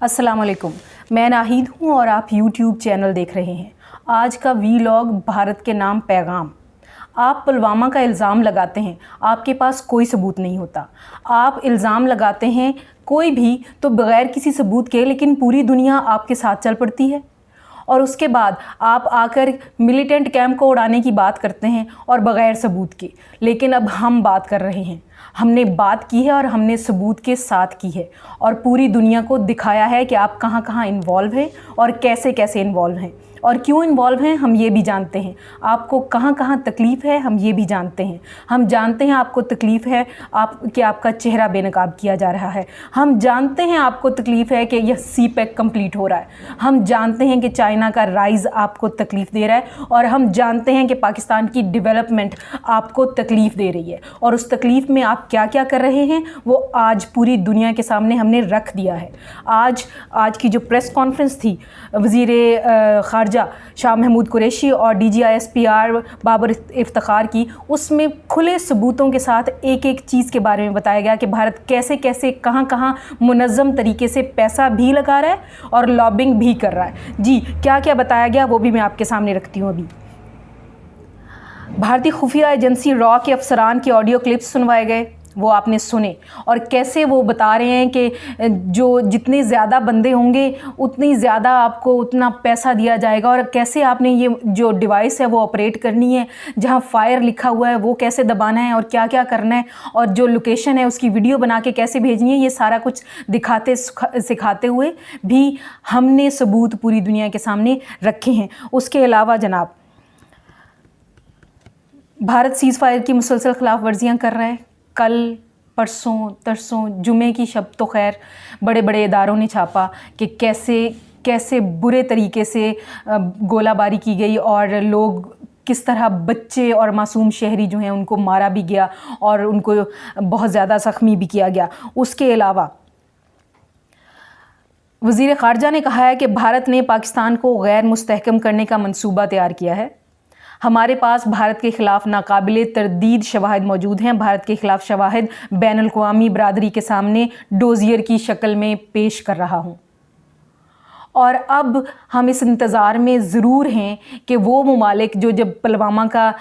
अस्सलाम वालेकुम, मैं नाहिद हूँ और आप यूट्यूब चैनल देख रहे हैं। आज का वीलॉग भारत के नाम पैगाम। आप पुलवामा का इल्ज़ाम लगाते हैं, आपके पास कोई सबूत नहीं होता। आप इल्ज़ाम लगाते हैं कोई भी तो बग़ैर किसी सबूत के, लेकिन पूरी दुनिया आपके साथ चल पड़ती है। और उसके बाद आप आकर मिलिटेंट कैंप को उड़ाने की बात करते हैं और बग़ैर सबूत के। लेकिन अब हम बात कर रहे हैं, हमने बात की है और हमने सबूत के साथ की है और पूरी दुनिया को दिखाया है कि आप कहाँ कहाँ इन्वॉल्व हैं और कैसे कैसे इन्वॉल्व हैं और क्यों इन्वॉल्व हैं, हम ये भी जानते हैं। आपको कहाँ कहाँ तकलीफ़ है, हम ये भी जानते हैं। हम जानते हैं आपको तकलीफ़ है कि आपका चेहरा बेनकाब किया जा रहा है। हम जानते हैं आपको तकलीफ़ है कि यह CPEC कंप्लीट हो रहा है। हम जानते हैं कि चाइना का राइज़ आपको तकलीफ़ दे रहा है और हम जानते हैं कि पाकिस्तान की डेवलपमेंट आपको तकलीफ़ दे रही है। और उस तकलीफ़ में आप क्या क्या कर रहे हैं वो आज पूरी दुनिया के सामने हमने रख दिया है। आज की जो प्रेस कॉन्फ्रेंस थी वज़ीर ख़ारजा शाह महमूद कुरैशी और DGISPR बाबर इफ्तिखार की, उसमें खुले सबूतों के साथ एक एक चीज़ के बारे में बताया गया कि भारत कैसे कैसे कहाँ कहाँ मुनज़्ज़म तरीके से पैसा भी लगा रहा है और लॉबिंग भी कर रहा है। जी, क्या क्या बताया गया वो भी मैं आपके सामने रखती हूँ। अभी भारतीय खुफिया एजेंसी रॉ के अफसरान के ऑडियो क्लिप्स सुनवाए गए, वो आपने सुने और कैसे वो बता रहे हैं कि जो जितने ज़्यादा बंदे होंगे उतनी ज़्यादा आपको उतना पैसा दिया जाएगा और कैसे आपने ये जो डिवाइस है वो ऑपरेट करनी है, जहां फायर लिखा हुआ है वो कैसे दबाना है और क्या क्या करना है और जो लोकेशन है उसकी वीडियो बना के कैसे भेजनी है, ये सारा कुछ दिखाते सिखाते हुए भी हमने सबूत पूरी दुनिया के सामने रखे हैं। उसके अलावा जनाब, भारत सीज़ फायर की मुसलसल खिलाफ वर्जियाँ कर रहा है। कल परसों तरसों जुमे की शब तो खैर बड़े बड़े इदारों ने छापा कि कैसे बुरे तरीके से गोलाबारी की गई और लोग किस तरह बच्चे और मासूम शहरी जो हैं उनको मारा भी गया और उनको बहुत ज़्यादा ज़ख्मी भी किया गया। उसके अलावा वज़ीर ख़ारजा ने कहा है कि भारत ने पाकिस्तान को गैर मुस्तहकम करने का मंसूबा तैयार किया है। हमारे पास भारत के ख़िलाफ़ नाकाबिले तरदीद शवाहिद मौजूद हैं। भारत के ख़िलाफ़ शवाहिद बैनुल अक़वामी बरादरी के सामने डोज़ियर की शक्ल में पेश कर रहा हूँ और अब हम इस इंतज़ार में ज़रूर हैं कि वो ममालिक जो जब पुलवामा का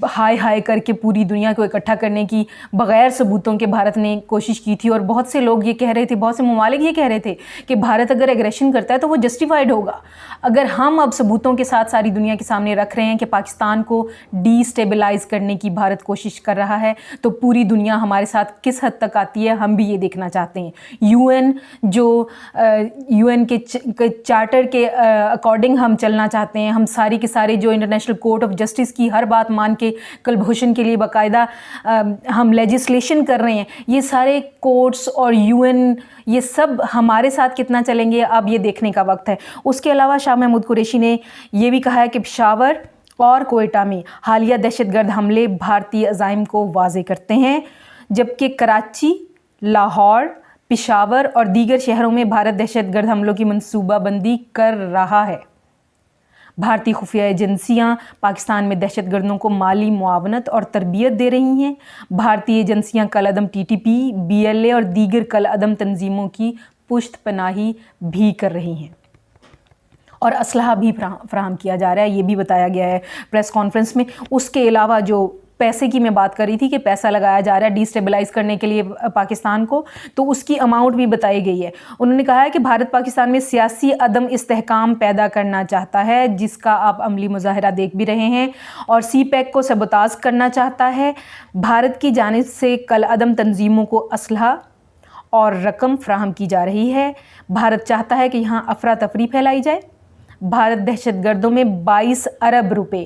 हाय हाय करके पूरी दुनिया को इकट्ठा करने की बग़ैर सबूतों के भारत ने कोशिश की थी और बहुत से लोग ये कह रहे थे, बहुत से ममालिक ये कह रहे थे कि भारत अगर एग्रेशन करता है तो वो जस्टिफाइड होगा। अगर हम अब सबूतों के साथ सारी दुनिया के सामने रख रहे हैं कि पाकिस्तान को डिस्टेबलाइज़ करने की भारत कोशिश कर रहा है, तो पूरी दुनिया हमारे साथ किस हद तक आती है हम भी ये देखना चाहते हैं। UN के चार्टर के अकॉर्डिंग हम चलना चाहते हैं। हम सारी के सारे जो इंटरनेशनल कोर्ट ऑफ जस्टिस की हर बात मान के कुलभूषण के लिए बाकायदा हम लेजिस्लेशन कर रहे हैं। ये सारे कोर्ट्स और UN ये सब हमारे साथ कितना चलेंगे, अब ये देखने का वक्त है। उसके अलावा शाह महमूद कुरैशी ने ये भी कहा है कि पेशावर और कोयटा में हालिया दहशतगर्द हमले भारतीय अज़ाइम को वाज़े करते हैं, जबकि कराची, लाहौर, पेशावर और दीगर शहरों में भारत दहशतगर्द हमलों की मंसूबाबंदी कर रहा है। भारतीय खुफिया एजेंसियां पाकिस्तान में दहशतगर्दों को माली मुआवनत और तरबियत दे रही हैं। भारतीय एजेंसियां कलअदम TTP, BLA और दीगर कलअदम तंजीमों की पुश्त पनाही भी कर रही हैं और असलहा भी फराहम किया जा रहा है, ये भी बताया गया है प्रेस कॉन्फ्रेंस में। उसके अलावा जो पैसे की मैं बात कर रही थी कि पैसा लगाया जा रहा है डिस्टेबलाइज़ करने के लिए पाकिस्तान को, तो उसकी अमाउंट भी बताई गई है। उन्होंने कहा है कि भारत पाकिस्तान में सियासी अदम इस्तेहकाम पैदा करना चाहता है, जिसका आप अमली मुजाहरा देख भी रहे हैं, और CPEC को सबोताज करना चाहता है। भारत की जानिब से कलअदम तंजीमों को असलहा और रकम फराहम की जा रही है। भारत चाहता है कि यहाँ अफरा तफरी फैलाई जाए। भारत दहशतगर्दों में 22 अरब रुपए